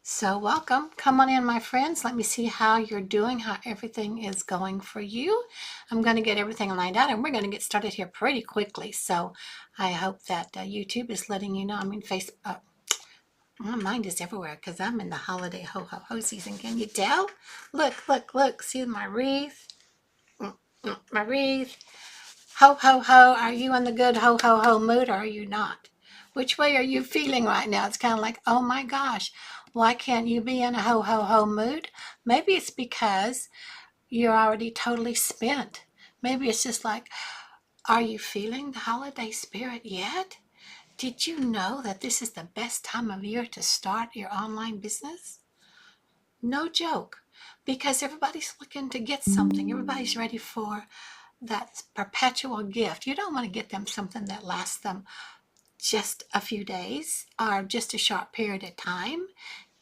So welcome. Come on in, my friends. Let me see how you're doing, how everything is going for you. I'm going to get everything lined out and we're going to get started here pretty quickly. So I hope that YouTube is letting you know. Facebook. My mind is everywhere because I'm in the holiday ho-ho-ho season. Can you tell? Look, look, look. See my wreath? My wreath. Ho, ho, ho. Are you in the good ho, ho, ho mood or are you not? Which way are you feeling right now? It's kind of like, oh my gosh, why can't you be in a ho, ho, ho mood? Maybe it's because you're already totally spent. Maybe it's just like, are you feeling the holiday spirit yet? Did you know that this is the best time of year to start your online business? No joke, because everybody's looking to get something. Everybody's ready for that perpetual gift. You don't want to get them something that lasts them just a few days or just a short period of time.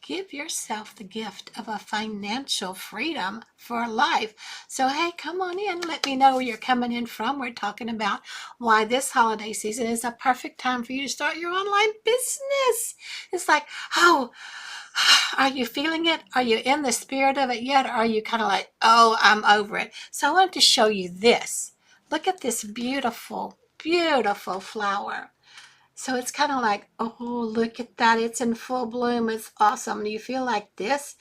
Give yourself the gift of a financial freedom for life. So, hey, come on in. Let me know where you're coming in from. We're talking about why this holiday season is a perfect time for you to start your online business. It's like, oh, are you feeling it? Are you in the spirit of it yet? Or are you kind of like, oh, I'm over it? So I wanted to show you this. Look at this beautiful, beautiful flower. So it's kind of like, oh, look at that. It's in full bloom. It's awesome. Do you feel like this?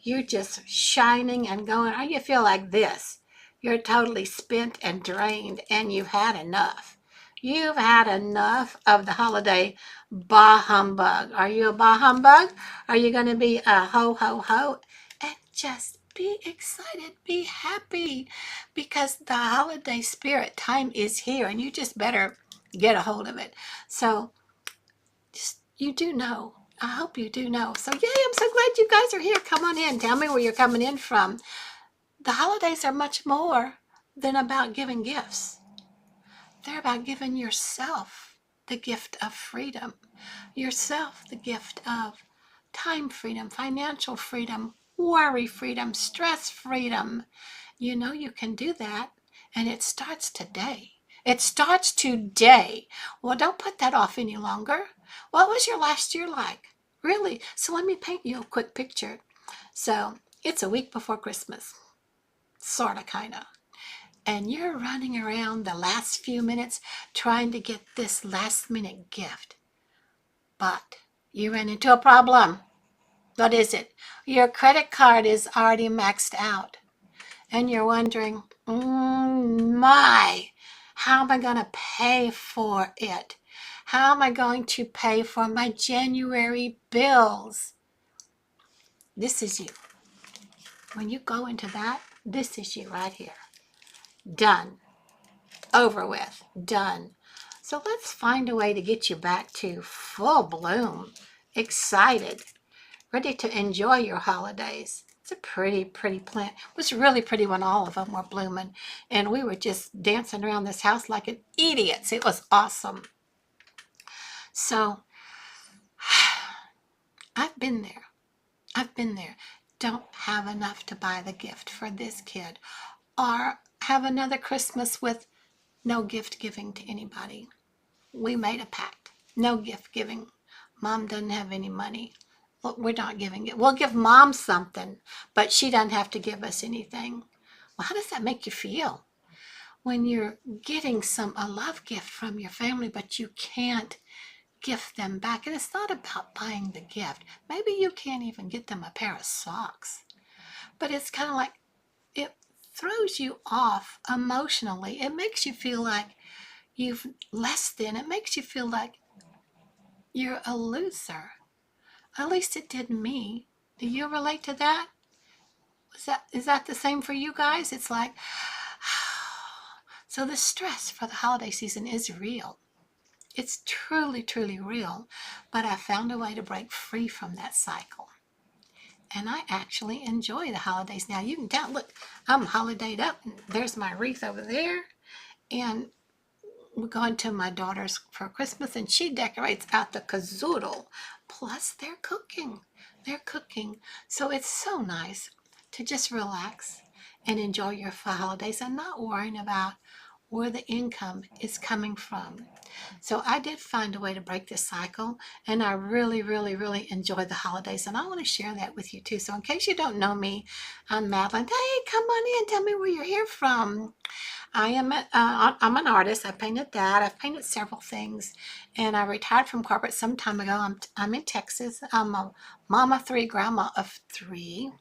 You're just shining and going. Or you feel like this? You're totally spent and drained and you've had enough. You've had enough of the holiday bah humbug. Are you a bah humbug? Are you going to be a ho, ho, ho? And just be excited, be happy, because the holiday spirit time is here and you just better get a hold of it. So you do know. I hope you do know. So yay, I'm so glad you guys are here. Come on in. Tell me where you're coming in from. The holidays are much more than about giving gifts. They're about giving yourself the gift of freedom. Yourself the gift of time freedom, financial freedom, worry freedom, stress freedom. You know you can do that, and it starts today. It starts today. Well, don't put that off any longer. What was your last year like? Really? So let me paint you a quick picture. So it's a week before Christmas, sort of, kind of. And you're running around the last few minutes trying to get this last minute gift. But you ran into a problem. What is it? Your credit card is already maxed out. And you're wondering, my, how am I going to pay for it? How am I going to pay for my January bills? This is you. When you go into that, this is you right here. Done. Over with. Done. So let's find a way to get you back to full bloom, excited, ready to enjoy your holidays. It's a pretty, pretty plant. It was really pretty when all of them were blooming. And we were just dancing around this house like idiots. It was awesome. So I've been there. I've been there. Don't have enough to buy the gift for this kid. Or have another Christmas with no gift giving to anybody. We made a pact. No gift giving. Mom doesn't have any money. Look, we're not giving it. We'll give Mom something, but she doesn't have to give us anything. Well, how does that make you feel? When you're getting a love gift from your family, but you can't gift them back. And it's not about buying the gift. Maybe you can't even get them a pair of socks. But it's kind of like, it throws you off emotionally. It makes you feel like you've less than. It makes you feel like you're a loser. At least it did me. Do you relate to that? Is that the same for you guys? It's like, so the stress for the holiday season is real. It's truly, truly real. But I found a way to break free from that cycle. And I actually enjoy the holidays. Now you can tell, look, I'm holidayed up. There's my wreath over there. And we're going to my daughter's for Christmas, and she decorates out the cazoodle. Plus, they're cooking. They're cooking. So it's so nice to just relax and enjoy your holidays and not worrying about where the income is coming from. So I did find a way to break this cycle, and I really, really, really enjoy the holidays, and I want to share that with you too. So in case you don't know me, I'm Madalyn. Hey, come on in, tell me where you're here from. I'm an artist. I painted that. I've painted several things, and I retired from corporate some time ago. I'm in Texas. I'm a mama three, grandma of three,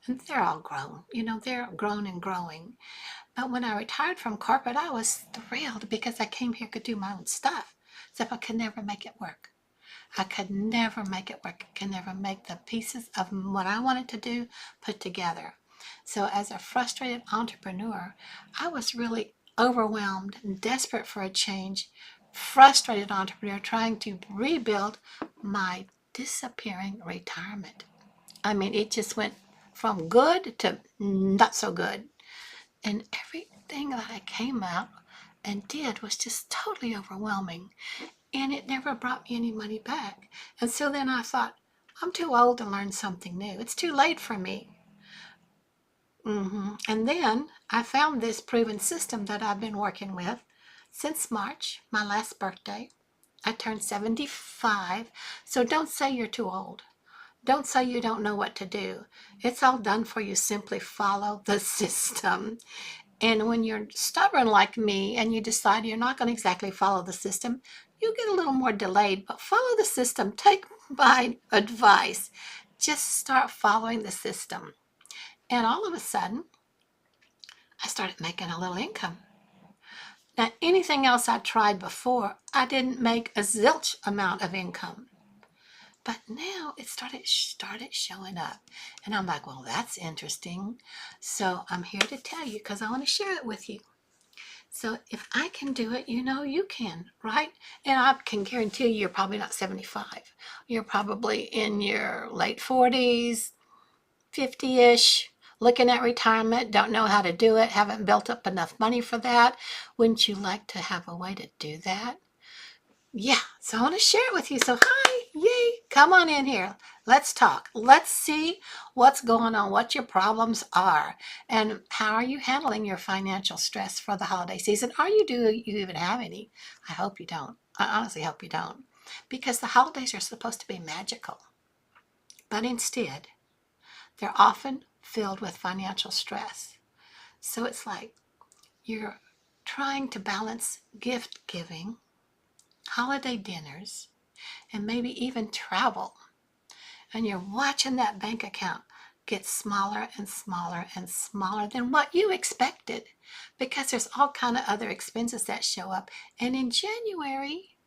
and they're all grown. You know, they're grown and growing. But when I retired from corporate, I was thrilled because I came here could do my own stuff. Except I could never make it work. I could never make it work. I could never make the pieces of what I wanted to do put together. So as a frustrated entrepreneur, I was really overwhelmed and desperate for a change. Frustrated entrepreneur trying to rebuild my disappearing retirement. I mean, it just went from good to not so good. And everything that I came out and did was just totally overwhelming. And it never brought me any money back. And so then I thought, I'm too old to learn something new. It's too late for me. And then I found this proven system that I've been working with since March, my last birthday. I turned 75. So don't say you're too old. Don't say you don't know what to do. It's all done for you. Simply follow the system. And when you're stubborn like me and you decide you're not going to exactly follow the system, you get a little more delayed, but follow the system. Take my advice. Just start following the system. And all of a sudden, I started making a little income. Now, anything else I tried before, I didn't make a zilch amount of income. But now it started showing up. And I'm like, well, that's interesting. So I'm here to tell you because I want to share it with you. So if I can do it, you know you can, right? And I can guarantee you're probably not 75. You're probably in your late 40s, 50-ish, looking at retirement, don't know how to do it, haven't built up enough money for that. Wouldn't you like to have a way to do that? Yeah, so I want to share it with you. So hi, yay, come on in here. Let's talk. Let's see what's going on, what your problems are, and how are you handling your financial stress for the holiday season? Do you even have any? I hope you don't. I honestly hope you don't, because the holidays are supposed to be magical, but instead, they're often filled with financial stress. So it's like you're trying to balance gift giving, holiday dinners, and maybe even travel. And you're watching that bank account get smaller and smaller and smaller than what you expected, because there's all kind of other expenses that show up. And in January,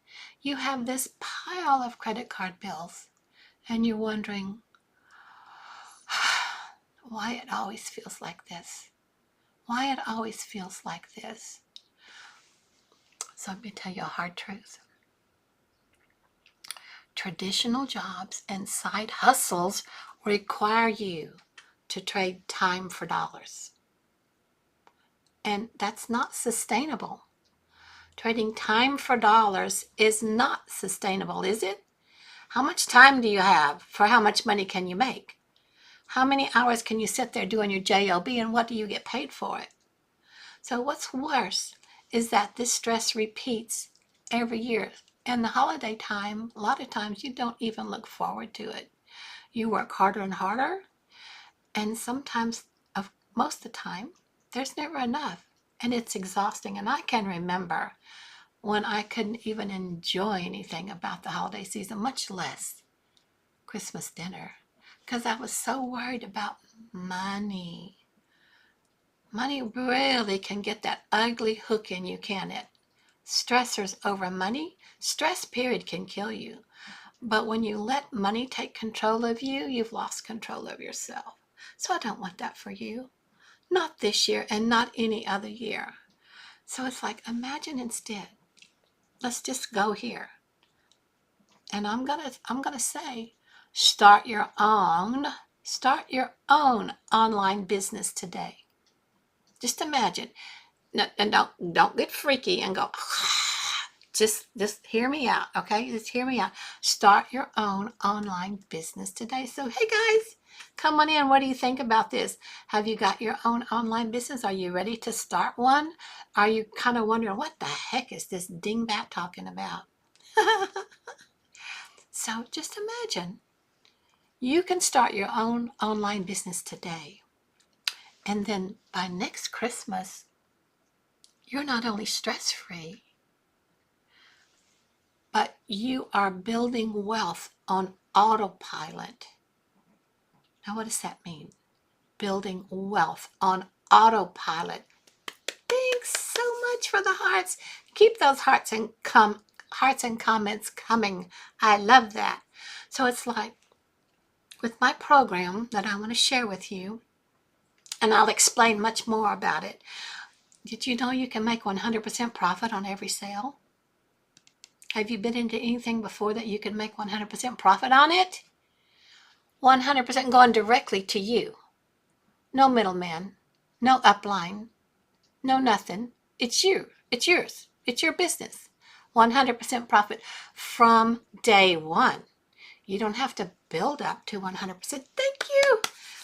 you have this pile of credit card bills, and you're wondering why it always feels like this. Why it always feels like this. So let me tell you a hard truth. Traditional jobs and side hustles require you to trade time for dollars. And that's not sustainable. Trading time for dollars is not sustainable, is it? How much time do you have for how much money can you make? How many hours can you sit there doing your JOB, and what do you get paid for it? So what's worse is that this stress repeats every year. And the holiday time, a lot of times you don't even look forward to it. You work harder and harder, and sometimes, most of the time, there's never enough, and it's exhausting. And I can remember when I couldn't even enjoy anything about the holiday season, much less Christmas dinner, because I was so worried about money. Money really can get that ugly hook in you, can it? Stressors over money, stress period can kill you. But when you let money take control of you, you've lost control of yourself. So I don't want that for you. Not this year and not any other year. So it's like, imagine instead, let's just go here. And I'm gonna say, start your own online business today. Just imagine. And don't get freaky and go, Just hear me out, okay? Just hear me out. Start your own online business today. So, hey guys, come on in. What do you think about this? Have you got your own online business? Are you ready to start one? Are you kind of wondering, what the heck is this dingbat talking about? So just imagine you can start your own online business today. And then by next Christmas, you're not only stress-free, but you are building wealth on autopilot. Now, what does that mean? Building wealth on autopilot. Thanks so much for the hearts. Keep those hearts and comments coming. I love that. So it's like with my program that I want to share with you, and I'll explain much more about it. Did you know you can make 100% profit on every sale? Have you been into anything before that you could make 100% profit on it? 100% going directly to you. No middleman, no upline, no nothing. It's you. It's yours. It's your business. 100% profit from day one. You don't have to build up to 100%. Thank you.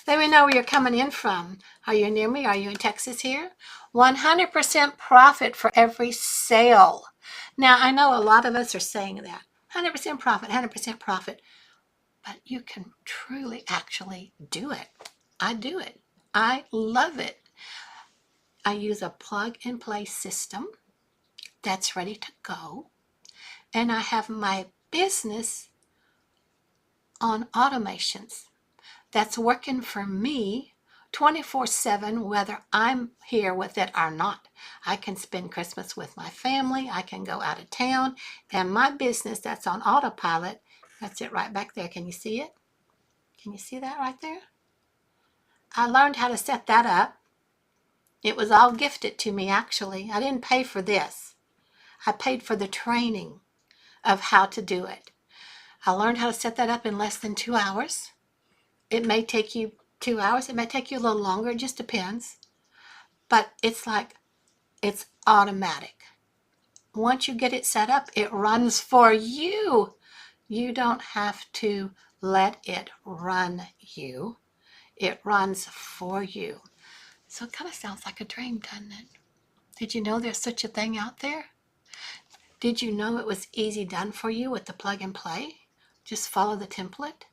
Let me know where you're coming in from. Are you near me? Are you in Texas here? 100% profit for every sale. Now, I know a lot of us are saying that. 100% profit, 100% profit. But you can truly actually do it. I do it. I love it. I use a plug-and-play system that's ready to go. And I have my business on automations that's working for me 24/7, whether I'm here with it or not. I can spend Christmas with my family. I can go out of town. And my business that's on autopilot, that's it right back there. Can you see it? Can you see that right there? I learned how to set that up. It was all gifted to me, actually. I didn't pay for this. I paid for the training of how to do it. I learned how to set that up in less than 2 hours. It may take you 2 hours. It may take you a little longer. It just depends. But it's like, it's automatic. Once you get it set up, it runs for you. You don't have to let it run you. It runs for you. So it kind of sounds like a dream, doesn't it? Did you know there's such a thing out there? Did you know it was easy done for you with the plug and play? Just follow the template?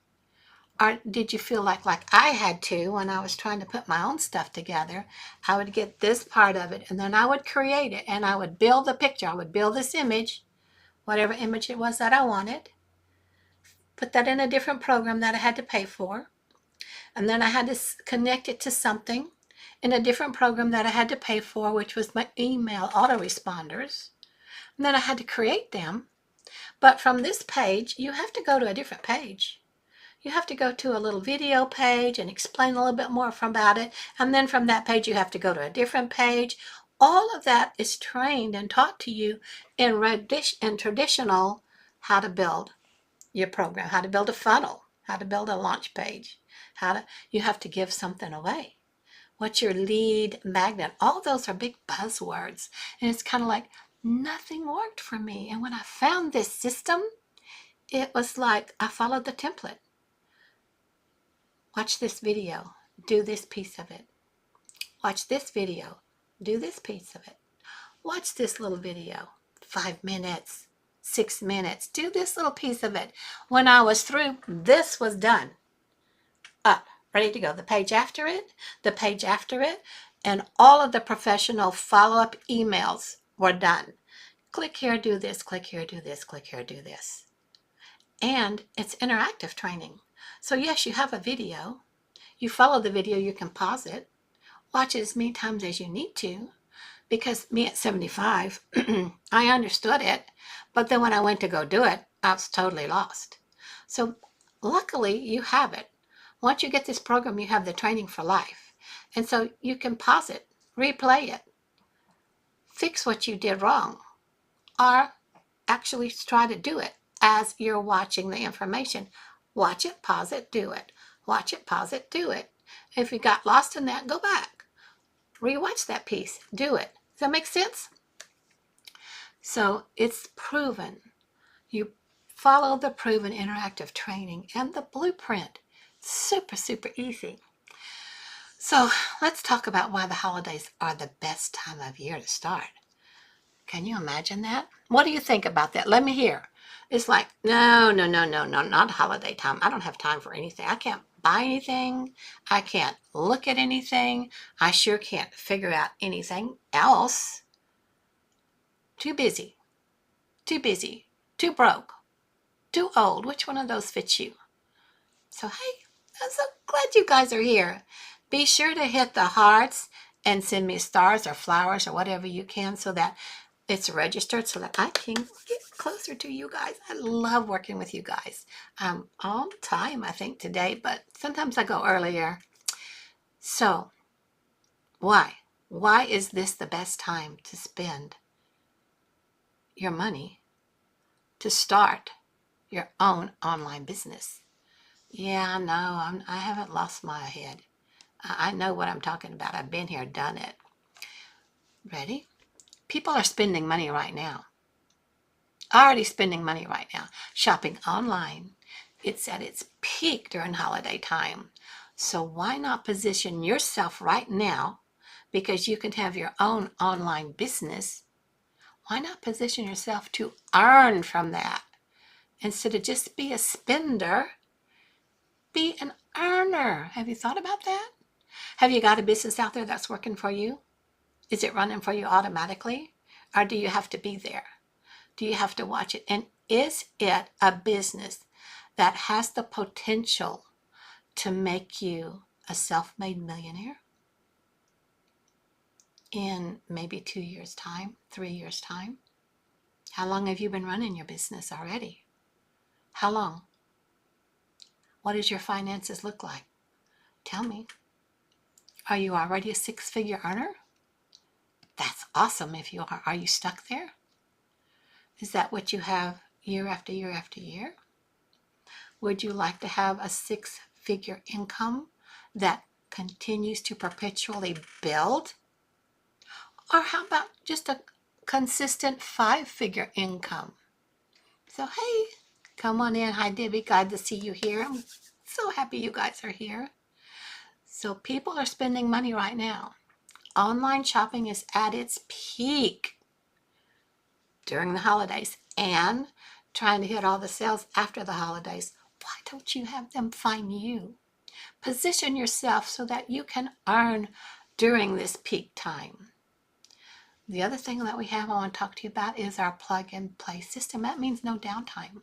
Or did you feel like I had to when I was trying to put my own stuff together? I would get this part of it, and then I would create it, and I would build the picture. I would build this image, whatever image it was that I wanted, put that in a different program that I had to pay for, and then I had to connect it to something in a different program that I had to pay for, which was my email autoresponders. And then I had to create them. But from this page, you have to go to a different page. You have to go to a little video page and explain a little bit more about it. And then from that page, you have to go to a different page. All of that is trained and taught to you in traditional how to build your program, how to build a funnel, how to build a launch page, you have to give something away. What's your lead magnet? All those are big buzzwords. And it's kind of like, nothing worked for me. And when I found this system, it was like I followed the template. Watch this video, do this piece of it. Watch this video, do this piece of it. Watch this little video, 5 minutes, 6 minutes, do this little piece of it. When I was through, this was done. Up, ready to go. The page after it, the page after it, and all of the professional follow-up emails were done. Click here, do this, click here, do this, click here, do this. And it's interactive training. So yes, you have a video. You follow the video, you can pause it. Watch it as many times as you need to. Because me at 75, I understood it. But then when I went to go do it, I was totally lost. So luckily, you have it. Once you get this program, you have the training for life. And so you can pause it, replay it, fix what you did wrong, or actually try to do it as you're watching the information. Watch it, pause it, do it. Watch it, pause it, do it. If you got lost in that, go back. Rewatch that piece, do it. Does that make sense? So it's proven. You follow the proven interactive training and the blueprint. Super, super easy. So let's talk about why the holidays are the best time of year to start. Can you imagine that? What do you think about that? Let me hear. It's like, no, no, no, no, no, not holiday time. I don't have time for anything. I can't buy anything. I can't look at anything. I sure can't figure out anything else. Too busy, too busy, too broke, too old. Which one of those fits you? So, hey, I'm so glad you guys are here. Be sure to hit the hearts and send me stars or flowers or whatever you can so that it's registered so that I can get closer to you guys. I love working with you guys. All the time, I think, today, but sometimes I go earlier. So, why? Why is this the best time to spend your money to start your own online business? Yeah, no, I haven't lost my head. I know what I'm talking about. I've been here, done it. Ready? People are spending money right now. Already spending money right now. Shopping online. It's at its peak during holiday time. So why not position yourself right now, because you can have your own online business? Why not position yourself to earn from that? Instead of just be a spender, be an earner. Have you thought about that? Have you got a business out there that's working for you? Is it running for you automatically? Or do you have to be there? Do you have to watch it? And is it a business that has the potential to make you a self-made millionaire in maybe 2 years' time, 3 years' time? How long have you been running your business already? How long? What does your finances look like? Tell me. Are you already a six-figure earner? That's awesome if you are. Are you stuck there? Is that what you have year after year after year? Would you like to have a six-figure income that continues to perpetually build? Or how about just a consistent five-figure income? So, hey, come on in. Hi, Debbie. Glad to see you here. I'm so happy you guys are here. So people are spending money right now. Online shopping is at its peak during the holidays and trying to hit all the sales after the holidays. Why don't you have them find you? Position yourself so that you can earn during this peak time. The other thing that we have I want to talk to you about is our plug and play system. That means no downtime.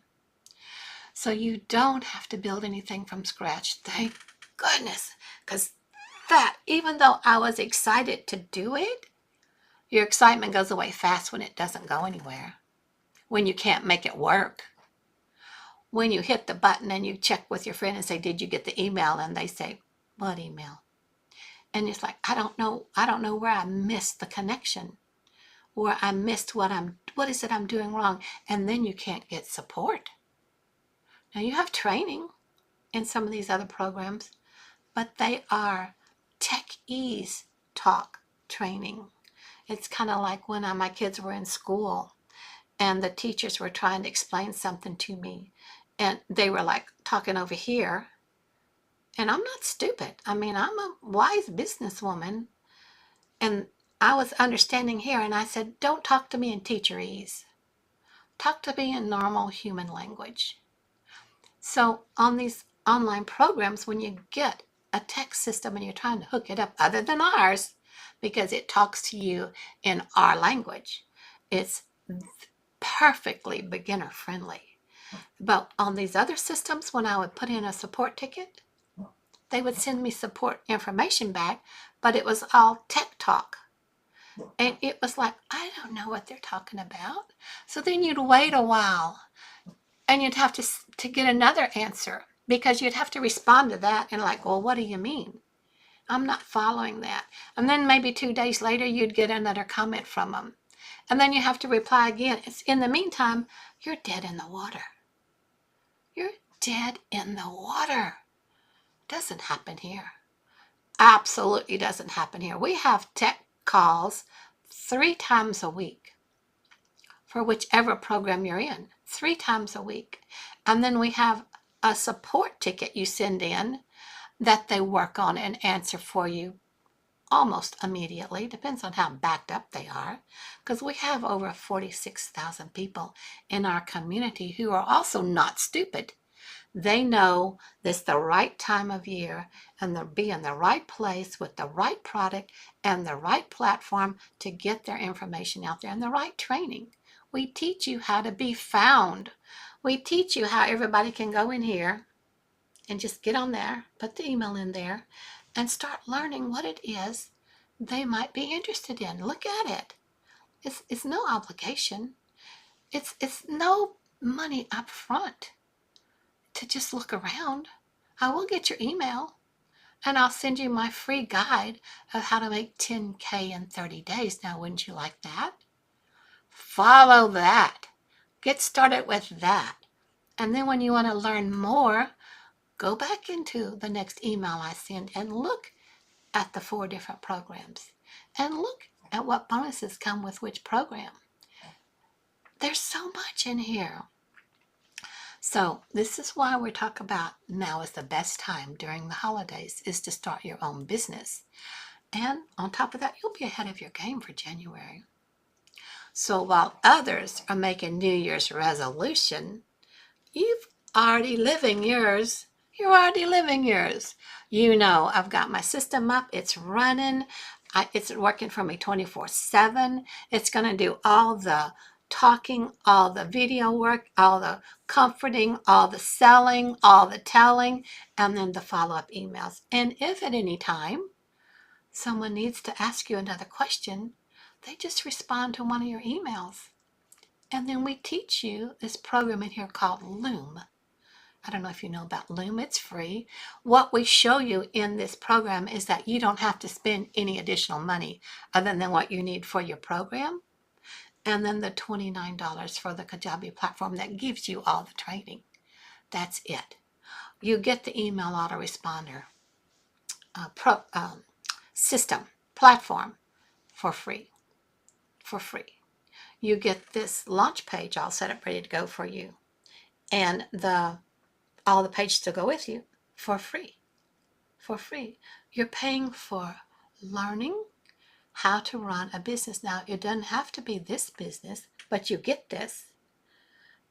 So you don't have to build anything from scratch. Thank goodness. Because that, even though I was excited to do it, your excitement goes away fast when it doesn't go anywhere. When you can't make it work. When you hit the button and you check with your friend and say, did you get the email? And they say, what email? And it's like, I don't know where I missed the connection, or I missed what is it I'm doing wrong? And then you can't get support. Now you have training in some of these other programs, but they are tech ease talk training. It's kind of like when my kids were in school and the teachers were trying to explain something to me and they were like talking over here. And I'm not stupid. I mean, I'm a wise businesswoman. And I was understanding here and I said, don't talk to me in teacherese. Talk to me in normal human language. So on these online programs, when you get a text system and you're trying to hook it up, other than ours, because it talks to you in our language, it's perfectly beginner friendly. But on these other systems, when I would put in a support ticket, they would send me support information back, but it was all tech talk. And it was like, I don't know what they're talking about. So then you'd wait a while and you'd have to get another answer, because you'd have to respond to that and like, well, what do you mean? I'm not following that. And then maybe 2 days later, you'd get another comment from them. And then you have to reply again. In the meantime, you're dead in the water. You're dead in the water. Doesn't happen here. Absolutely doesn't happen here. We have tech calls 3 times a week. for whichever program you're in, 3 times a week. And then we have a support ticket you send in that they work on and answer for you almost immediately. Depends on how backed up they are, because we have over 46,000 people in our community who are also not stupid. They know this the right time of year and they'll be in the right place with the right product and the right platform to get their information out there and the right training. We teach you how to be found. We teach you how everybody can go in here and just get on there, put the email in there, and start learning what it is they might be interested in. Look at it. It's no obligation. It's no money up front to just look around. I will get your email and I'll send you my free guide of how to make 10K in 30 days. Now, wouldn't you like that? Follow that. Get started with that. And then when you want to learn more, go back into the next email I send and look at the 4 different programs and look at what bonuses come with which program. There's so much in here. So this is why we talk about now is the best time during the holidays is to start your own business. And on top of that, you'll be ahead of your game for January. So while others are making New Year's resolution, you've already living yours. You're already living yours. You know, I've got my system up. It's running. It's working for me 24/7. It's going to do all the talking, all the video work, all the comforting, all the selling, all the telling, and then the follow-up emails. And if at any time someone needs to ask you another question, they just respond to one of your emails. And then we teach you this program in here called Loom. I don't know if you know about Loom. It's free. What we show you in this program is that you don't have to spend any additional money other than what you need for your program. And then the $29 for the Kajabi platform that gives you all the training. That's it. You get the email autoresponder system platform for free. For free. You get this launch page all set up ready to go for you. And all the pages to go with you for free. For free. You're paying for learning how to run a business. Now, it doesn't have to be this business, but you get this.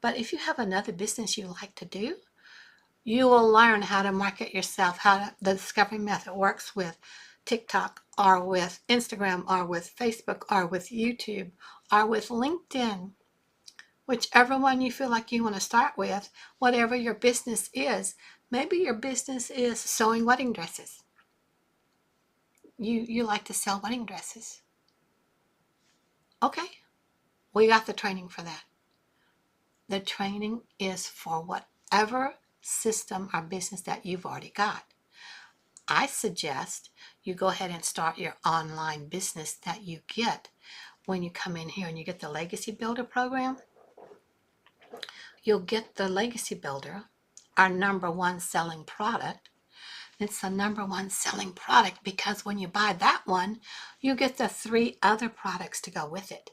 But if you have another business you like to do, you will learn how to market yourself, how the discovery method works with TikTok or with Instagram or with Facebook or with YouTube or with LinkedIn. Whichever one you feel like you want to start with, whatever your business is. Maybe your business is sewing wedding dresses. You like to sell wedding dresses. Okay, we got the training for that. The training is for whatever system or business that you've already got. I suggest you go ahead and start your online business that you get when you come in here and you get the Legacy Builder program. You'll get the Legacy Builder, our #1 selling product. It's the #1 selling product because when you buy that one, you get the 3 other products to go with it.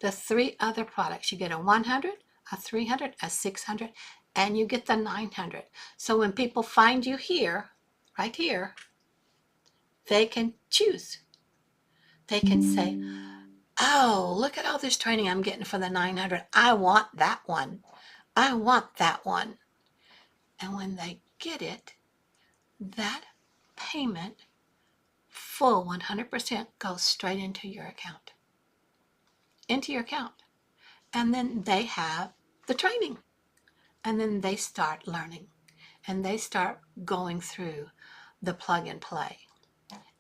The 3 other products, you get a 100, a 300, a 600, and you get the 900. So when people find you here, right here, they can choose. They can say, oh, look at all this training I'm getting for the 900. I want that one. I want that one. And when they get it, that payment, full 100%, goes straight into your account. Into your account. And then they have the training. And then they start learning. And they start going through the plug and play.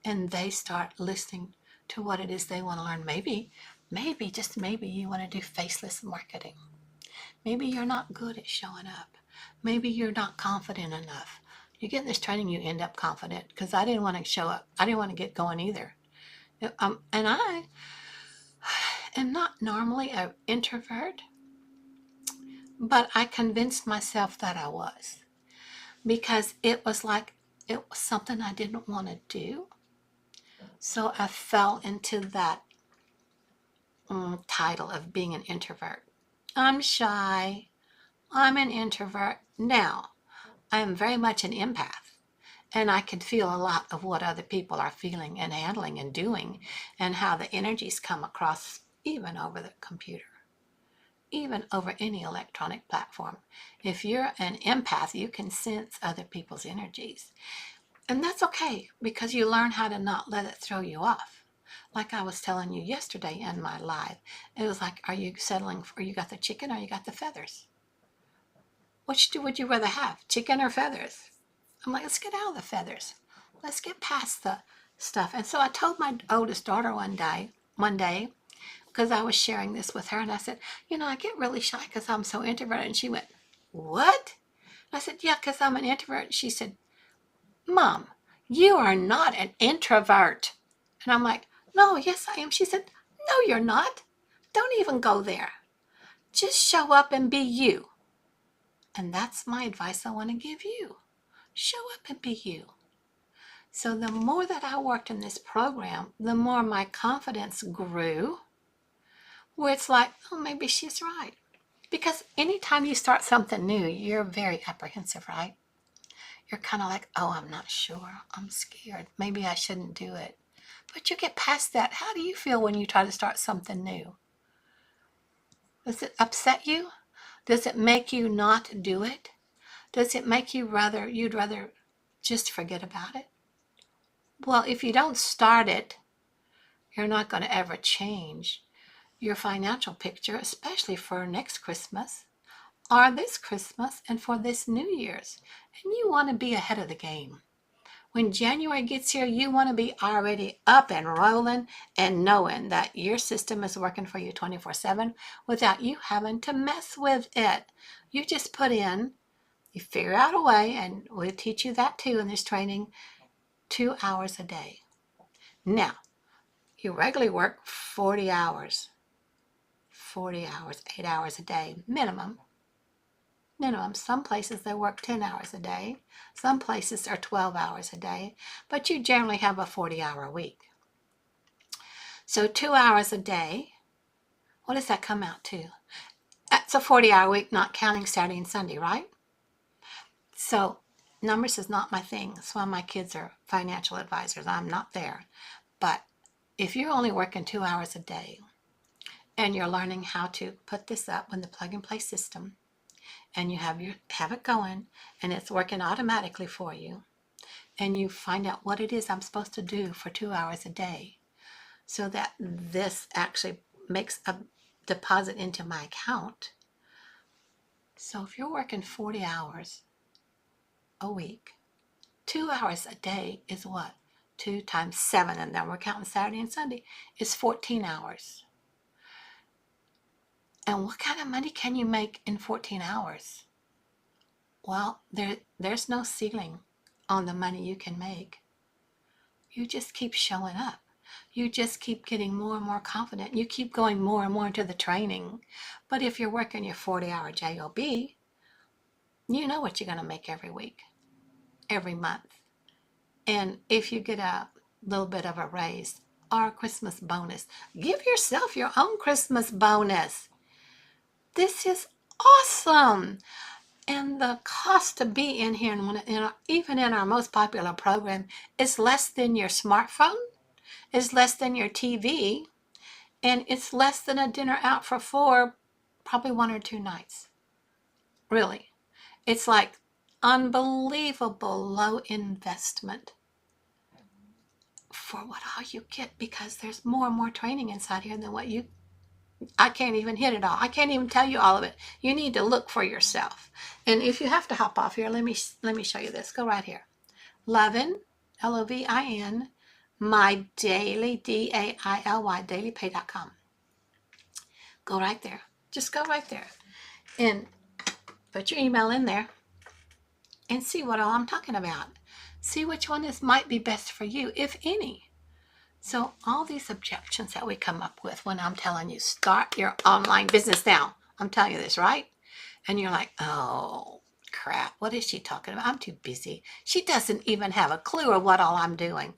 And they start listening to what it is they want to learn. Maybe, just maybe you want to do faceless marketing. Maybe you're not good at showing up. Maybe you're not confident enough. You get in this training, you end up confident, because I didn't want to show up. I didn't want to get going either. And I am not normally an introvert, but I convinced myself that I was, because it was something I didn't want to do. So I fell into that title of being an introvert. I'm shy. I'm an introvert. Now, I am very much an empath, and I can feel a lot of what other people are feeling and handling and doing, and how the energies come across even over the computer, even over any electronic platform. If you're an empath, you can sense other people's energies. And that's okay, because you learn how to not let it throw you off. Like I was telling you yesterday in my live, it was like, are you settling for, you got the chicken or you got the feathers? Which would you rather have, chicken or feathers? I'm like, let's get out of the feathers. Let's get past the stuff. And so I told my oldest daughter one day, because I was sharing this with her, and I said, I get really shy because I'm so introverted. And she went, what? I said, yeah, because I'm an introvert. She said, Mom, you are not an introvert. And I'm like, no, yes, I am. She said, no, you're not. Don't even go there. Just show up and be you. And that's my advice I want to give you. Show up and be you. So the more that I worked in this program, the more my confidence grew, where it's like, oh, maybe she's right. Because anytime you start something new, you're very apprehensive, right? You're kind of like, oh, I'm not sure. I'm scared. Maybe I shouldn't do it. But you get past that. How do you feel when you try to start something new? Does it upset you? Does it make you not do it? Does it make you'd rather just forget about it? Well, if you don't start it, you're not going to ever change your financial picture, especially for next Christmas or this Christmas and for this New Year's. And you want to be ahead of the game. When January gets here, you want to be already up and rolling and knowing that your system is working for you 24/7 without you having to mess with it. You just put in, you figure out a way, and we'll teach you that too in this training, 2 hours a day. Now, you regularly work 40 hours, 8 hours a day, minimum. Some places they work 10 hours a day. Some places are 12 hours a day, but you generally have a 40-hour week. So 2 hours a day, what does that come out to? That's a 40-hour week, not counting Saturday and Sunday, right? So numbers is not my thing. That's why my kids are financial advisors. I'm not there. But if you're only working 2 hours a day and you're learning how to put this up in the plug-and-play system, and you have it going, and it's working automatically for you, and you find out what it is I'm supposed to do for 2 hours a day, so that this actually makes a deposit into my account. So if you're working 40 hours a week, 2 hours a day is what? 2 times 7, and then we're counting Saturday and Sunday, is 14 hours. And what kind of money can you make in 14 hours? Well, there's no ceiling on the money you can make. You just keep showing up. You just keep getting more and more confident. You keep going more and more into the training. But if you're working your 40-hour job, you know what you're going to make every week, every month. And if you get a little bit of a raise or a Christmas bonus, give yourself your own Christmas bonus. This is awesome. And the cost to be in here, even in our most popular program, is less than your smartphone, is less than your TV, and it's less than a dinner out for 4, probably 1 or 2 nights. Really. It's like unbelievable low investment for what all you get, because there's more and more training inside here than what I can't even hit it all. I can't even tell you all of it. You need to look for yourself. And if you have to hop off here, let me show you this. Go right here. Lovin, Lovin, my daily, daily, dailypay.com. Go right there. Just go right there and put your email in there and see what all I'm talking about. See which one might be best for you, if any. So all these objections that we come up with when I'm telling you, start your online business now. I'm telling you this, right? And you're like, oh, crap. What is she talking about? I'm too busy. She doesn't even have a clue of what all I'm doing.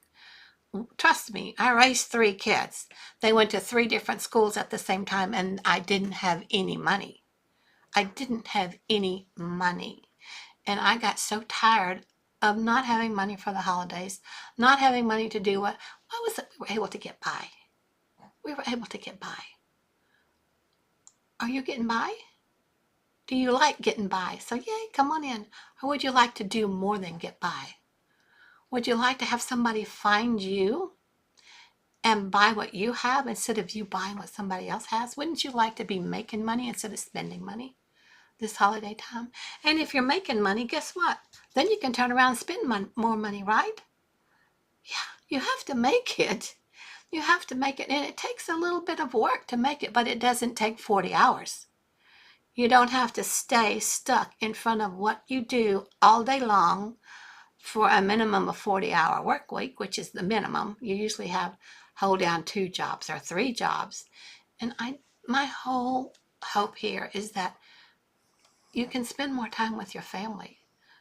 Trust me, I raised 3 kids. They went to 3 different schools at the same time, and I didn't have any money. I didn't have any money. And I got so tired of not having money for the holidays, not having money to do what was it? We were able to get by. We were able to get by. Are you getting by? Do you like getting by? So yay, come on in. Or would you like to do more than get by? Would you like to have somebody find you and buy what you have instead of you buying what somebody else has? Wouldn't you like to be making money instead of spending money this holiday time? And if you're making money, guess what? Then you can turn around and spend more money, right? Yeah, you have to make it. You have to make it. And it takes a little bit of work to make it, but it doesn't take 40 hours. You don't have to stay stuck in front of what you do all day long for a minimum of 40-hour work week, which is the minimum. You usually hold down 2 jobs or 3 jobs. And my whole hope here is that you can spend more time with your family.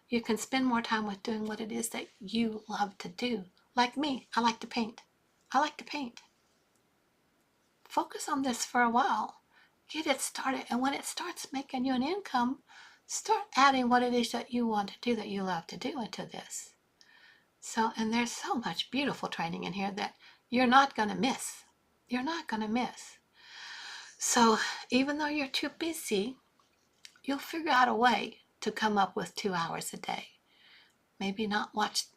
You can spend more time with doing what it is that you love to do. Like me, I like to paint. I like to paint. Focus on this for a while. Get it started. And when it starts making you an income, start adding what it is that you want to do, that you love to do into this. So, and there's so much beautiful training in here that you're not going to miss. You're not going to miss. So even though you're too busy, you'll figure out a way to come up with 2 hours a day. Maybe not watch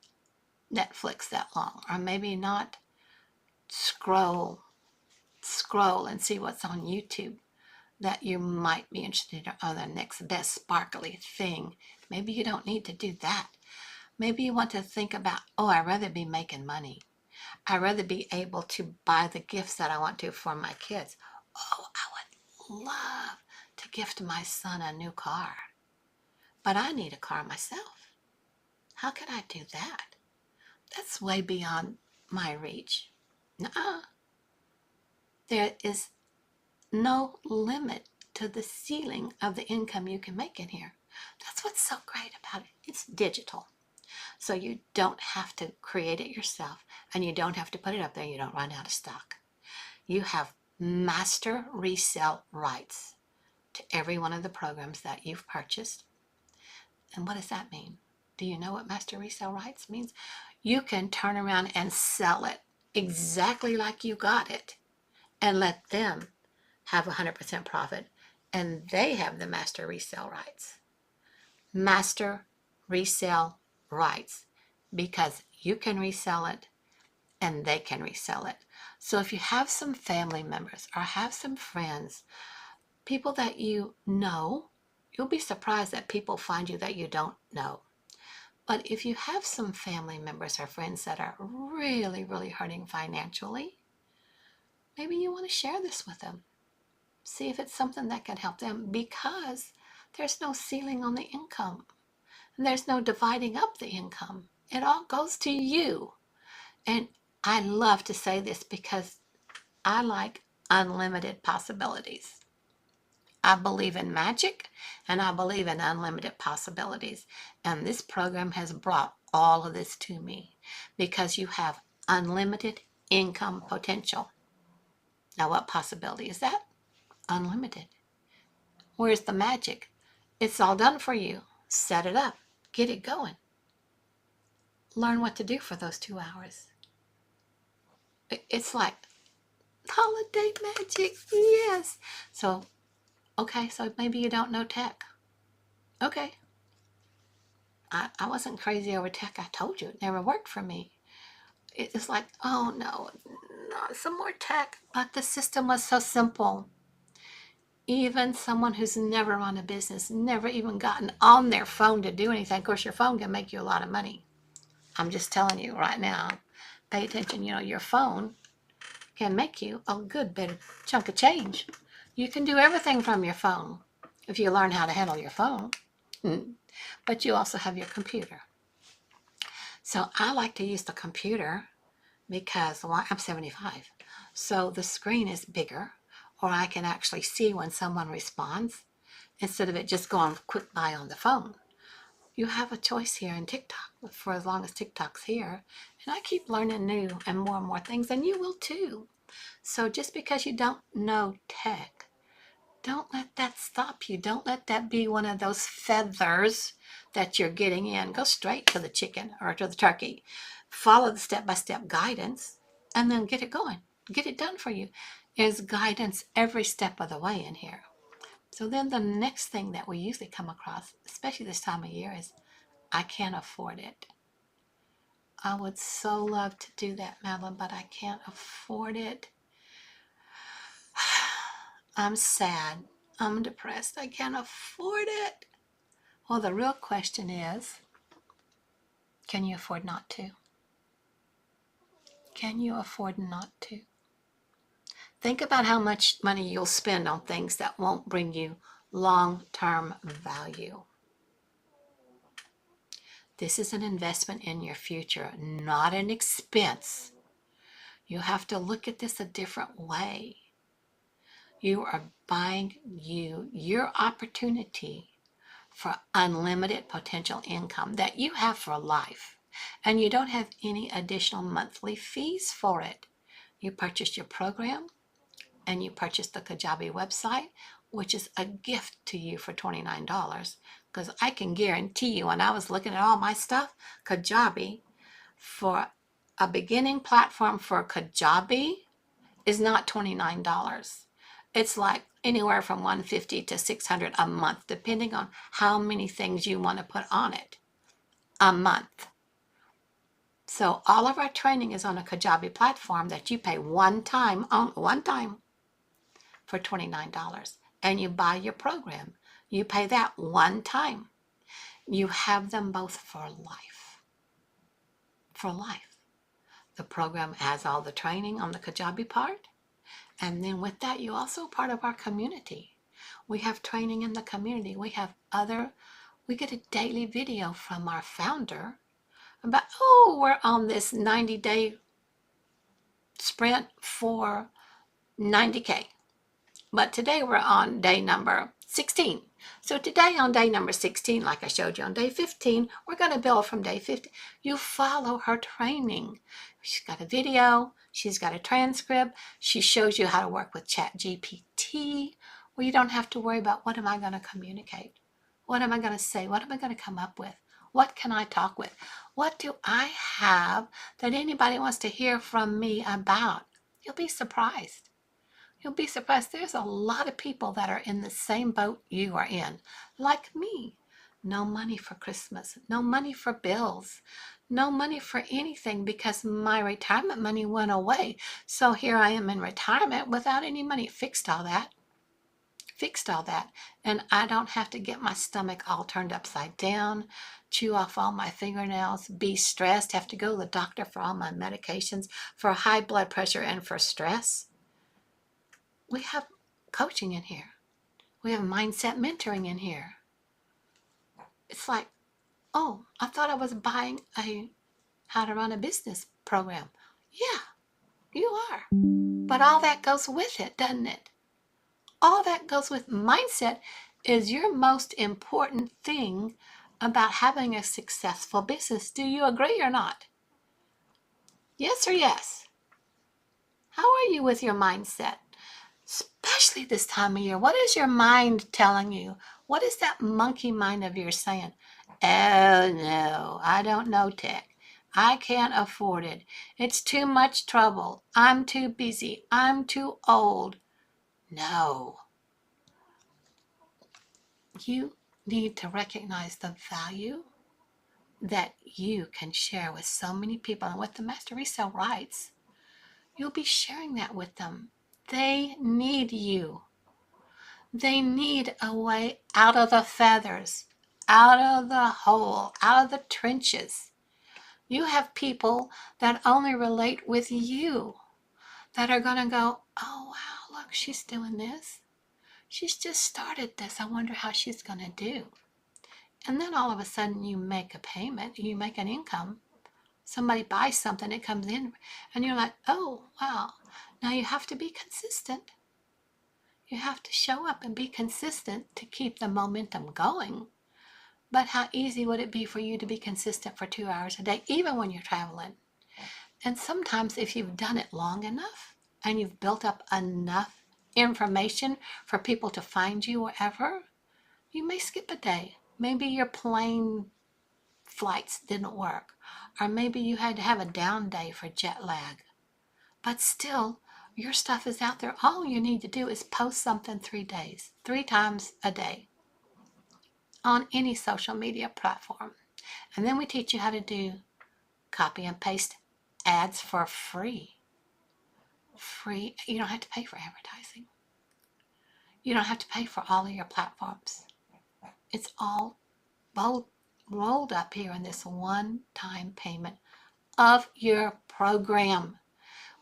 Netflix that long, or maybe not scroll and see what's on YouTube that you might be interested in, or the next best sparkly thing. Maybe you don't need to do that. Maybe you want to think about, oh, I'd rather be making money. I'd rather be able to buy the gifts that I want to for my kids. Oh, I would love to gift my son a new car, but I need a car myself. How could I do that? That's way beyond my reach. Nuh-uh. There is no limit to the ceiling of the income you can make in here. That's what's so great about it. It's digital. So you don't have to create it yourself, and you don't have to put it up there. You don't run out of stock. You have master resell rights to every one of the programs that you've purchased. And what does that mean? Do you know what master resell rights means? You can turn around and sell it exactly like you got it and let them have 100% profit, and they have the master resell rights. Master resell rights, because you can resell it and they can resell it. So if you have some family members or have some friends, people that you know, you'll be surprised that people find you that you don't know. But if you have some family members or friends that are really, really hurting financially, maybe you want to share this with them. See if it's something that can help them, because there's no ceiling on the income. And there's no dividing up the income. It all goes to you. And I love to say this because I like unlimited possibilities. I believe in magic, and I believe in unlimited possibilities. And this program has brought all of this to me, because you have unlimited income potential. Now, what possibility is that? Unlimited. Where's the magic? It's all done for you. Set it up. Get it going. Learn what to do for those 2 hours. It's like holiday magic. Yes. So, okay, so maybe you don't know tech. Okay. I wasn't crazy over tech. I told you it never worked for me. It's like, oh no, some more tech. But the system was so simple. Even someone who's never run a business, never even gotten on their phone to do anything. Of course, your phone can make you a lot of money. I'm just telling you right now. Pay attention. Your phone can make you a good bit of chunk of change. You can do everything from your phone if you learn how to handle your phone. But you also have your computer. So I like to use the computer because I'm 75. So the screen is bigger, or I can actually see when someone responds instead of it just going quick by on the phone. You have a choice here in TikTok for as long as TikTok's here. And I keep learning new and more things, and you will too. So just because you don't know tech, don't let that stop you. Don't let that be one of those feathers that you're getting in. Go straight to the chicken or to the turkey. Follow the step-by-step guidance and then get it going. Get it done for you. There's guidance every step of the way in here. So then the next thing that we usually come across, especially this time of year, is I can't afford it. I would so love to do that, Madalyn, but I can't afford it. I'm sad. I'm depressed. I can't afford it. Well, the real question is, can you afford not to? Can you afford not to? Think about how much money you'll spend on things that won't bring you long-term value. This is an investment in your future, not an expense. You have to look at this a different way. You are buying your opportunity for unlimited potential income that you have for life. And you don't have any additional monthly fees for it. You purchase your program and you purchase the Kajabi website, which is a gift to you for $29. Because I can guarantee you, when I was looking at all my stuff, Kajabi, for a beginning platform for Kajabi is not $29. It's like anywhere from $150 to $600 a month, depending on how many things you want to put on it a month. So all of our training is on a Kajabi platform that you pay one time for $29. And you buy your program. You pay that one time. You have them both for life. For life. The program has all the training on the Kajabi part. And then with that, you're also part of our community. We have training in the community. We get a daily video from our founder about, we're on this 90-day sprint for 90K. But today we're on day number 16. So today on day number 16, like I showed you on day 15, we're going to build from day 15. You follow her training. She's got a video. She's got a transcript. She shows you how to work with ChatGPT, where you don't have to worry about what am I going to communicate? What am I going to say? What am I going to come up with? What can I talk with? What do I have that anybody wants to hear from me about? You'll be surprised. You'll be surprised. There's a lot of people that are in the same boat you are in, like me. No money for Christmas, no money for bills, no money for anything because my retirement money went away. So here I am in retirement without any money. Fixed all that. And I don't have to get my stomach all turned upside down, chew off all my fingernails, be stressed, have to go to the doctor for all my medications, for high blood pressure and for stress. We have coaching in here. We have mindset mentoring in here. It's like, oh, I thought I was buying a how to run a business program. Yeah, you are. But all that goes with it, doesn't it? All that goes with mindset is your most important thing about having a successful business. Do you agree or not? Yes or yes? How are you with your mindset? Especially this time of year. What is your mind telling you? What is that monkey mind of yours saying? Oh no, I don't know tech. I can't afford it. It's too much trouble. I'm too busy. I'm too old. No. You need to recognize the value that you can share with so many people. And with the Master Resell writes, you'll be sharing that with them. They need you. They need a way out of the feathers, out of the hole, out of the trenches. You have people that only relate with you, that are going to go, oh, wow, look, she's doing this. She's just started this. I wonder how she's going to do. And then all of a sudden you make a payment, you make an income. Somebody buys something, it comes in, and you're like, oh, wow. Now you have to be consistent. You have to show up and be consistent to keep the momentum going. But how easy would it be for you to be consistent for 2 hours a day, even when you're traveling? And sometimes if you've done it long enough and you've built up enough information for people to find you wherever, you may skip a day. Maybe your plane flights didn't work, or maybe you had to have a down day for jet lag. But still, your stuff is out there. All you need to do is post something 3 days, 3 times a day on any social media platform. And then we teach you how to do copy and paste ads for free. Free. You don't have to pay for advertising. You don't have to pay for all of your platforms. It's all rolled up here in this one-time payment of your program.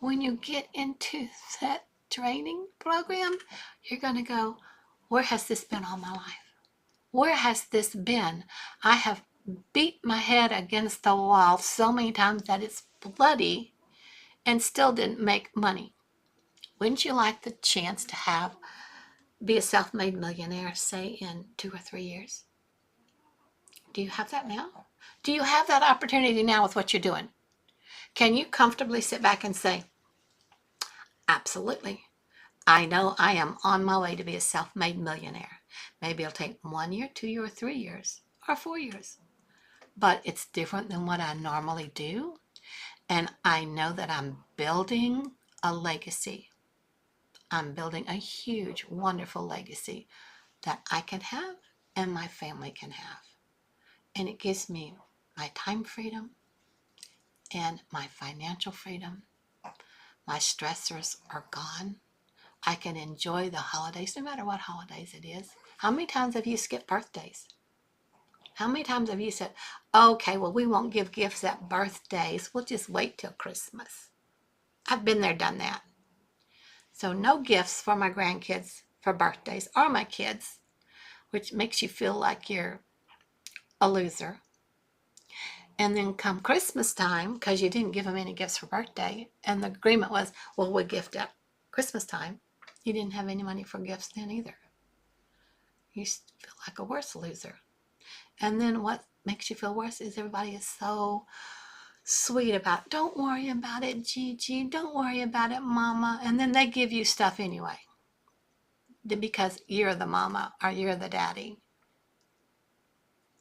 When you get into that training program, you're going to go, where has this been all my life? Where has this been? I have beat my head against the wall so many times that it's bloody and still didn't make money. Wouldn't you like the chance to be a self-made millionaire, say, in 2 or 3 years? Do you have that now? Do you have that opportunity now with what you're doing? Can you comfortably sit back and say, absolutely. I know I am on my way to be a self-made millionaire. Maybe it'll take 1 year, 2 years, or 3 years, or 4 years. But it's different than what I normally do. And I know that I'm building a legacy. I'm building a huge, wonderful legacy that I can have and my family can have. And it gives me my time freedom and my financial freedom. My stressors are gone. I can enjoy the holidays, no matter what holidays it is. How many times have you skipped birthdays? How many times have you said, okay, well, we won't give gifts at birthdays. We'll just wait till Christmas. I've been there, done that. So no gifts for my grandkids for birthdays or my kids, which makes you feel like you're a loser. And then come Christmas time, because you didn't give them any gifts for birthday, and the agreement was, well, we'll gift at Christmas time. You didn't have any money for gifts then either. You feel like a worse loser. And then what makes you feel worse is everybody is so sweet about, don't worry about it, Gigi. Don't worry about it, Mama. And then they give you stuff anyway because you're the mama or you're the daddy.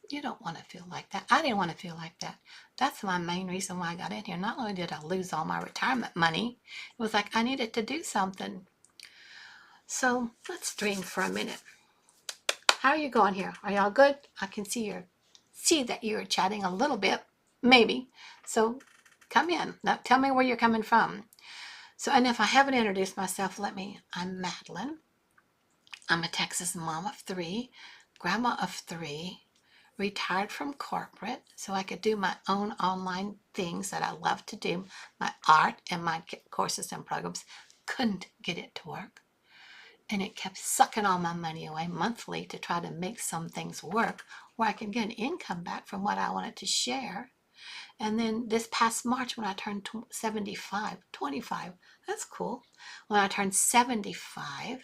You don't want to feel like that. I didn't want to feel like that. That's my main reason why I got in here. Not only did I lose all my retirement money, it was like I needed to do something. So let's dream for a minute. How are you going here? Are y'all good? I can see that you're chatting a little bit, maybe. So come in. Now tell me where you're coming from. So, and if I haven't introduced myself, I'm Madalyn. I'm a Texas mom of 3, grandma of 3, retired from corporate so I could do my own online things that I love to do, my art and my courses and programs. Couldn't get it to work. And it kept sucking all my money away monthly to try to make some things work where I could get an income back from what I wanted to share. And then this past March when I turned 25, that's cool. When I turned 75,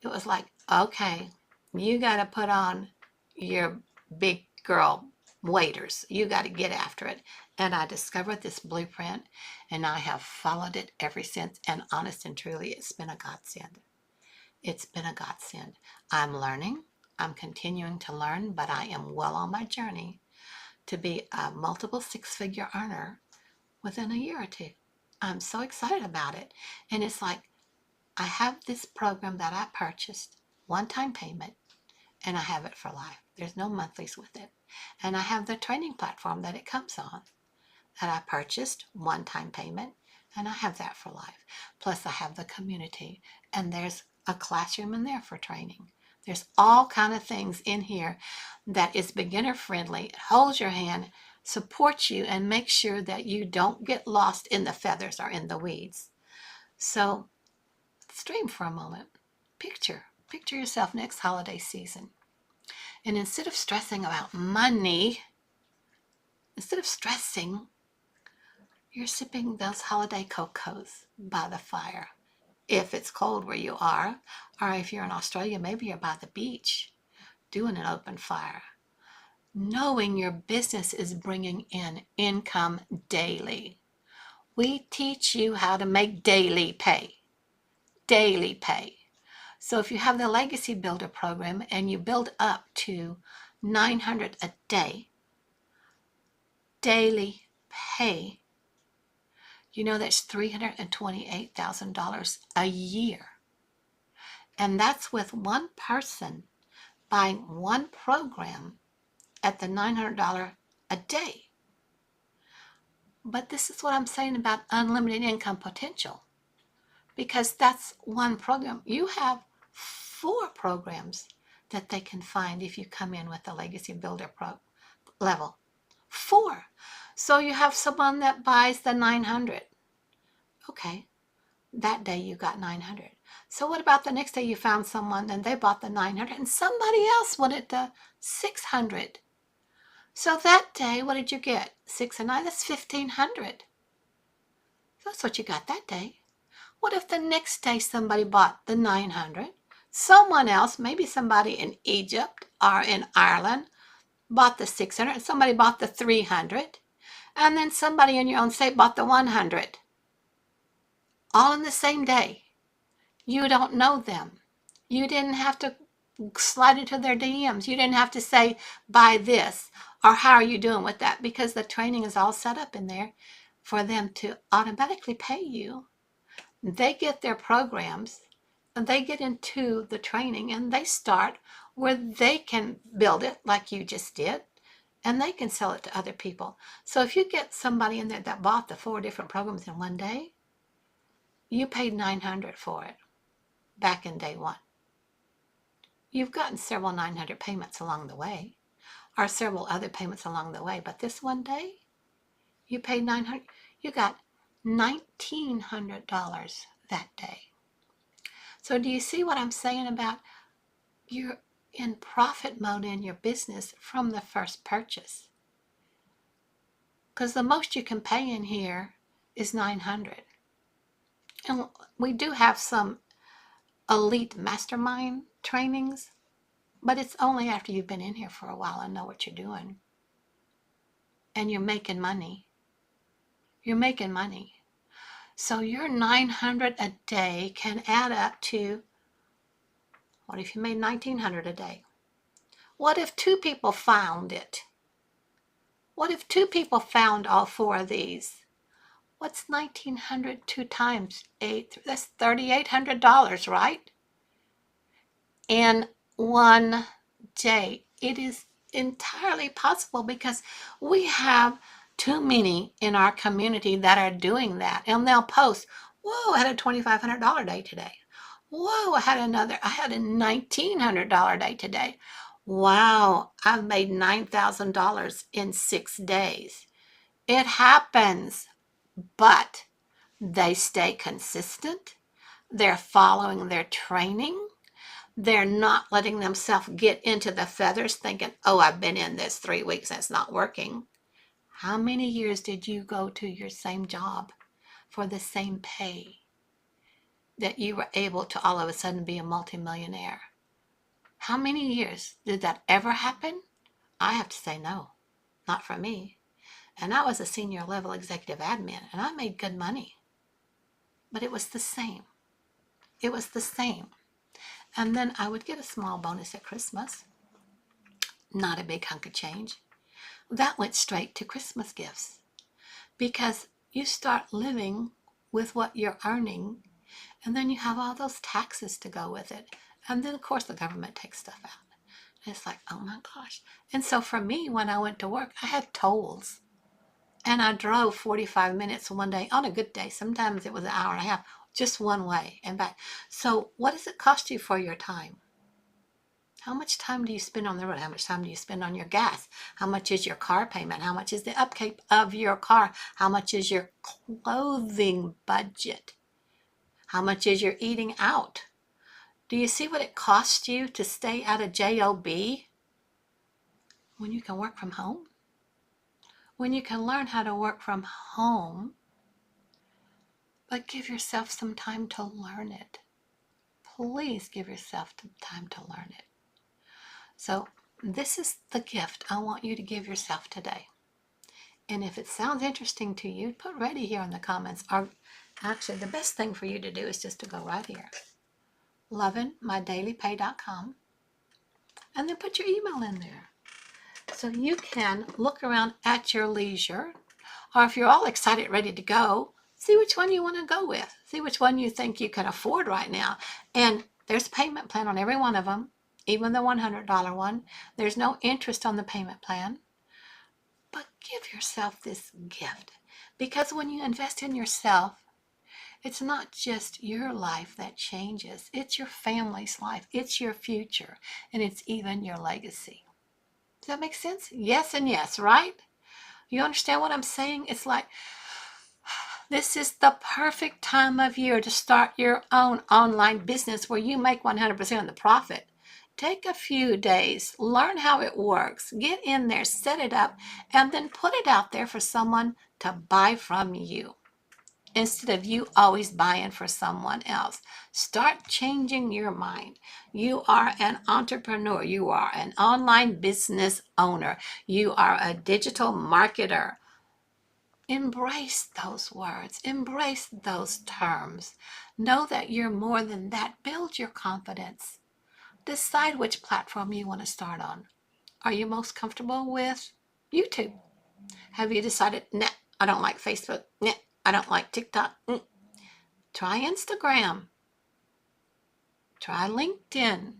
it was like, okay, you got to put on your big girl waders. You got to get after it. And I discovered this blueprint and I have followed it ever since. And honest and truly, it's been a godsend. It's been a godsend. I'm learning. I'm continuing to learn, but I am well on my journey to be a multiple 6-figure earner within a year or 2. I'm so excited about it. And it's like, I have this program that I purchased, one-time payment, and I have it for life. There's no monthlies with it. And I have the training platform that it comes on that I purchased, one-time payment, and I have that for life. Plus I have the community, and there's a classroom in there for training. There's all kind of things in here that is beginner friendly. It holds your hand, supports you, and makes sure that you don't get lost in the feathers or in the weeds. So let's dream for a moment. Picture yourself next holiday season. And instead of stressing about money, you're sipping those holiday cocos by the fire. If it's cold where you are, or if you're in Australia, maybe you're by the beach doing an open fire. knowing your business is bringing in income daily. We teach you how to make daily pay. Daily pay. So if you have the Legacy Builder program and you build up to $900 a day, daily pay, you know that's $328,000 a year. And that's with one person buying one program at the $900 a day. But this is what I'm saying about unlimited income potential, because that's one program. You have 4 programs that they can find if you come in with the Legacy Builder level. 4. So you have someone that buys the 900. Okay, that day you got 900. So what about the next day you found someone and they bought the 900 and somebody else wanted the 600? So that day, what did you get? 6 and 9, that's 1,500. That's what you got that day. What if the next day somebody bought the 900? Someone else, maybe somebody in Egypt or in Ireland, bought the 600, and somebody bought the 300, and then somebody in your own state bought the 100. All in the same day. You don't know them. You didn't have to slide into their DMs. You didn't have to say, buy this, or how are you doing with that? Because the training is all set up in there for them to automatically pay you. They get their programs, and they get into the training, and they start where they can build it like you just did, and they can sell it to other people. So if you get somebody in there that bought the 4 different programs in one day, you paid $900 for it back in day one. You've gotten several 900 payments along the way, or several other payments along the way, but this one day, you paid $900. You got $1,900 that day. So do you see what I'm saying about you're in profit mode in your business from the first purchase? Because the most you can pay in here is $900. And we do have some elite mastermind trainings, but it's only after you've been in here for a while and know what you're doing. And you're making money. You're making money. So your $900 a day can add up to, what if you made $1,900 a day? What if 2 people found it? What if 2 people found all 4 of these? What's 1,900 2 times 8? That's $3,800, right? In one day. It is entirely possible because we have too many in our community that are doing that. And they'll post, whoa, I had a $2,500 day today. Whoa, I had a $1,900 day today. Wow, I've made $9,000 in 6 days. It happens, but they stay consistent. They're following their training. They're not letting themselves get into the feathers thinking, oh, I've been in this 3 weeks and it's not working. How many years did you go to your same job for the same pay that you were able to all of a sudden be a multimillionaire? How many years did that ever happen? I have to say no, not for me. And I was a senior level executive admin and I made good money. But it was the same. It was the same. And then I would get a small bonus at Christmas. Not a big hunk of change. That went straight to Christmas gifts. Because you start living with what you're earning, and then you have all those taxes to go with it. And then, of course, the government takes stuff out. And it's like, oh my gosh. And so for me, when I went to work, I had tolls. And I drove 45 minutes one day on a good day. Sometimes it was an hour and a half, just one way and back. So what does it cost you for your time? How much time do you spend on the road? How much time do you spend on your gas? How much is your car payment? How much is the upkeep of your car? How much is your clothing budget? How much is your eating out? Do you see what it costs you to stay out of JOB when you can work from home? When you can learn how to work from home, but give yourself some time to learn it. Please give yourself time to learn it. So This is the gift I want you to give yourself today. And if it sounds interesting to you, put ready here in the comments. Or actually, the best thing for you to do is just to go right here, lovinmydailypay.com, and then put your email in there. So you can look around at your leisure, or if you're all excited, ready to go, see which one you want to go with. See which one you think you can afford right now. And there's a payment plan on every one of them, even the $100 one. There's no interest on the payment plan. But give yourself this gift, because when you invest in yourself, it's not just your life that changes. It's your family's life. It's your future. And it's even your legacy. Does that make sense? Yes and yes, right? You understand what I'm saying? It's like, this is the perfect time of year to start your own online business where you make 100% of the profit. Take a few days, learn how it works, get in there, set it up, and then put it out there for someone to buy from you instead of you always buying for someone else. Start changing your mind. You are an entrepreneur. You are an online business owner. You are a digital marketer. Embrace those words. Embrace those terms. Know that you're more than that. Build your confidence. Decide which platform you want to start on. Are you most comfortable with YouTube? Have you decided, nah, I don't like Facebook. Nah, I don't like TikTok. Try Instagram. Try LinkedIn.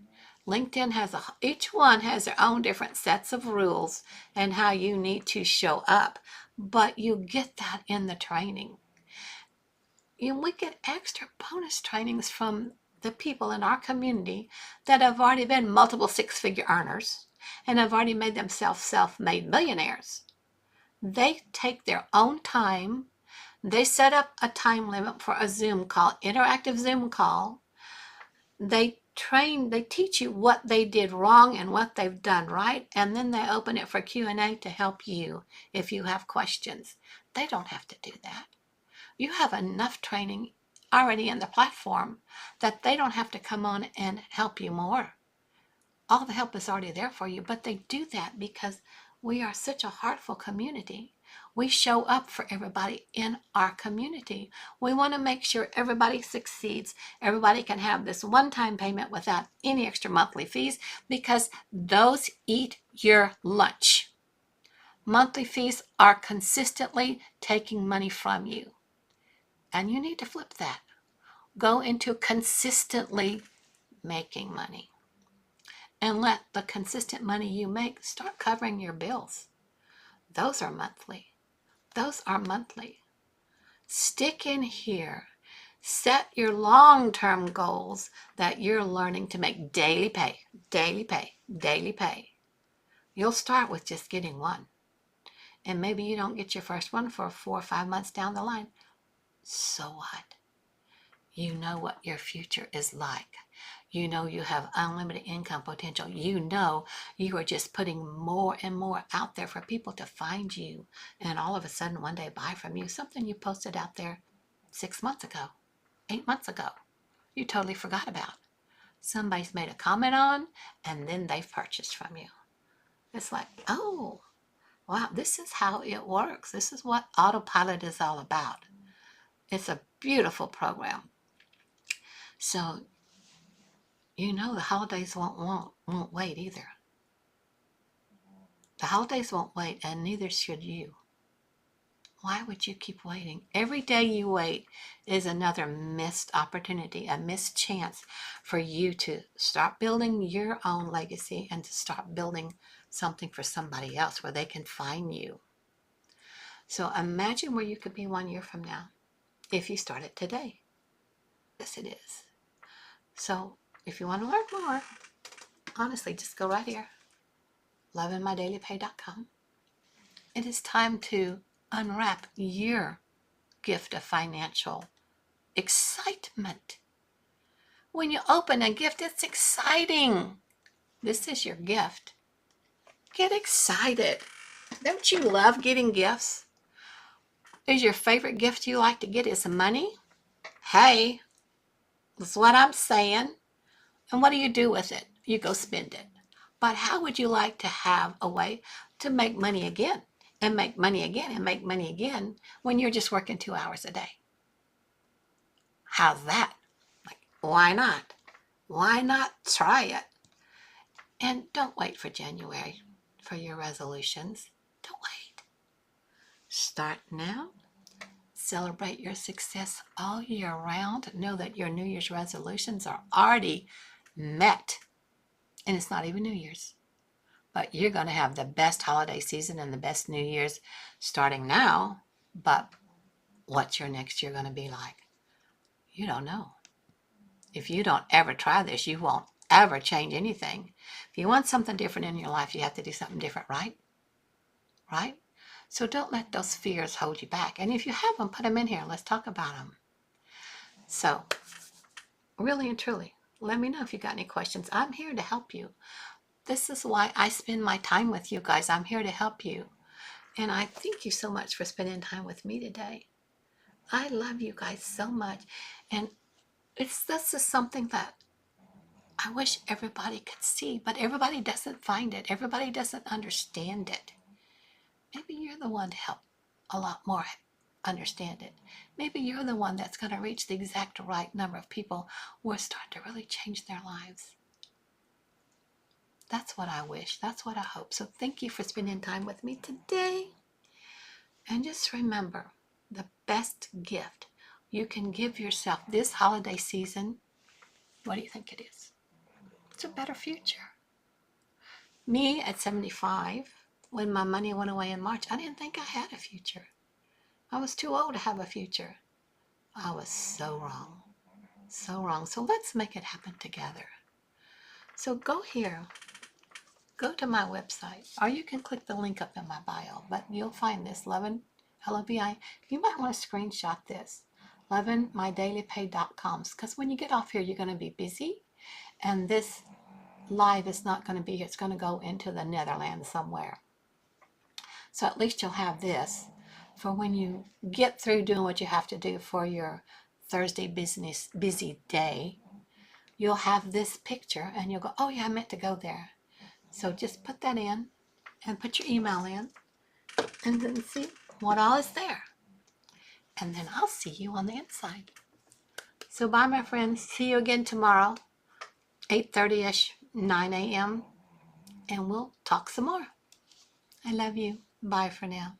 LinkedIn has each one has their own different sets of rules and how you need to show up. But you get that in the training. We get extra bonus trainings from the people in our community that have already been multiple six-figure earners and have already made themselves self-made millionaires. They take their own time. They set up a time limit for a Zoom call, interactive Zoom call. They teach you what they did wrong and what they've done right, and then they open it for Q&A to help you if you have questions. They don't have to do that. You have enough training already in the platform that they don't have to come on and help you more. All the help is already there for you, but they do that because we are such a heartful community. We show up for everybody in our community. We want to make sure everybody succeeds. Everybody can have this one-time payment without any extra monthly fees because those eat your lunch. Monthly fees are consistently taking money from you. And you need to flip that. Go into consistently making money. And let the consistent money you make start covering your bills. Those are monthly. Those are monthly. Stick in here. Set your long-term goals that you're learning to make daily pay, daily pay, daily pay. You'll start with just getting one. And maybe you don't get your first one for 4 or 5 months down the line. So what? You know what your future is like. You know you have unlimited income potential. You know you are just putting more and more out there for people to find you. And all of a sudden one day buy from you something you posted out there 6 months ago, 8 months ago. You totally forgot about. Somebody's made a comment on and then they've purchased from you. It's like, oh, wow, this is how it works. This is what autopilot is all about. It's a beautiful program. So, you know the holidays won't wait either. The holidays won't wait, and neither should you. Why would you keep waiting? Every day you wait is another missed opportunity, a missed chance for you to start building your own legacy and to start building something for somebody else where they can find you. So imagine where you could be 1 year from now if you started today. Yes, it is. So if you want to learn more, honestly, just go right here, lovinmydailypay.com. It is time to unwrap your gift of financial excitement. When you open a gift, it's exciting. This is your gift. Get excited. Don't you love getting gifts? Is your favorite gift you like to get is money? Hey, that's what I'm saying. And what do you do with it? You go spend it. But how would you like to have a way to make money again and make money again and make money again when you're just working 2 hours a day? How's that? Like, why not? Why not try it? And don't wait for January for your resolutions. Don't wait. Start now. Celebrate your success all year round. Know that your New Year's resolutions are already met. And it's not even New Year's. But you're going to have the best holiday season and the best New Year's starting now. But what's your next year going to be like? You don't know. If you don't ever try this, you won't ever change anything. If you want something different in your life, you have to do something different, right? Right? So don't let those fears hold you back. And if you have them, put them in here. Let's talk about them. So, really and truly, let me know if you got any questions. I'm here to help you. This is why I spend my time with you guys. I'm here to help you. And I thank you so much for spending time with me today. I love you guys so much. And this is something that I wish everybody could see, but everybody doesn't find it. Everybody doesn't understand it. Maybe you're the one to help a lot more understand it. Maybe you're the one that's going to reach the exact right number of people who are starting to really change their lives. That's what I wish. That's what I hope. So thank you for spending time with me today. And just remember, the best gift you can give yourself this holiday season, what do you think it is? It's a better future. Me at 75, when my money went away in March, I didn't think I had a future. I was too old to have a future. I was so wrong. So wrong. So let's make it happen together. So go here. Go to my website, or you can click the link up in my bio, but you'll find this, Lovin, L-O-V-I. You might want to screenshot this, lovinmydailypay.com, because when you get off here, you're going to be busy, and this live is not going to be here. It's going to go into the Netherlands somewhere. So at least you'll have this for when you get through doing what you have to do for your Thursday busy day. You'll have this picture, and you'll go, oh yeah, I meant to go there. So just put that in and put your email in and then see what all is there. And then I'll see you on the inside. So bye, my friends. See you again tomorrow, 8:30ish, 9 a.m. And we'll talk some more. I love you. Bye for now.